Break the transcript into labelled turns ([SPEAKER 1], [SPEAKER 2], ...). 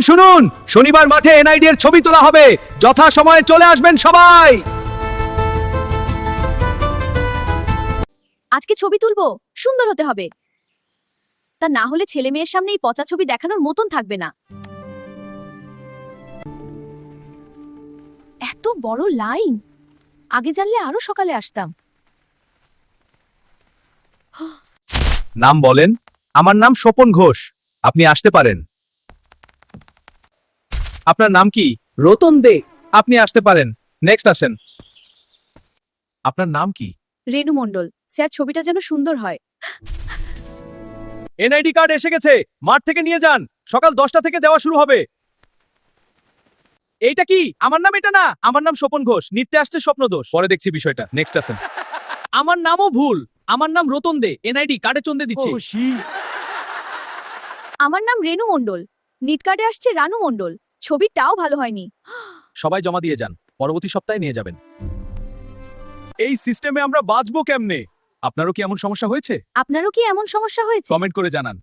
[SPEAKER 1] শুনুন, শনিবার মাঠে এনআইডি এর ছবি তোলা হবে, যথা সময়ে চলে আসবেন সবাই।
[SPEAKER 2] আজকে ছবি তুলবো, সুন্দর হতে হবে। তা না হলে ছেলে মেয়ের সামনে এই পচা ছবি দেখানোর মতন থাকবে না। এত বড় লাইন, আগে জানলে আরো সকালে আসতাম।
[SPEAKER 1] নাম বলেন। আমার নাম স্বপন ঘোষ, আপনি আসতে পারেন। আপনার নাম কি? রতন দে, আপনি আসতে পারেন। নেক্সট আসেন। আপনার নাম কি?
[SPEAKER 2] রেনু মণ্ডল। স্যার, ছবিটা যেন সুন্দর হয়।
[SPEAKER 1] এনআইডি কার্ড এসে গেছে, মাঠ থেকে নিয়ে যান, সকাল 10টা থেকে দেওয়া শুরু হবে। এইটা কি? আমার নাম এটা না, আমার নাম স্বপন ঘোষ, নিত্যে আসছে স্বপ্ন দোষ। পরে দেখছি বিষয়টা। নেক্সট আসেন। আমার নামও ভুল, আমার নাম রতন দে, এনআইডি কার্ডে চন্দে দিচ্ছি।
[SPEAKER 2] আমার নাম রেনু মণ্ডল, নিট কার্ডে আসছে রানু মণ্ডল। ছবিটাও ভালো হয়নি।
[SPEAKER 1] সবাই জমা দিয়ে যান, পরবর্তী সপ্তাহে নিয়ে যাবেন। এই সিস্টেমে আমরা বাঁচবো কেমনে? আপনারও কি এমন সমস্যা হয়েছে?
[SPEAKER 2] আপনারও কি এমন সমস্যা হয়েছে?
[SPEAKER 1] কমেন্ট করে জানান।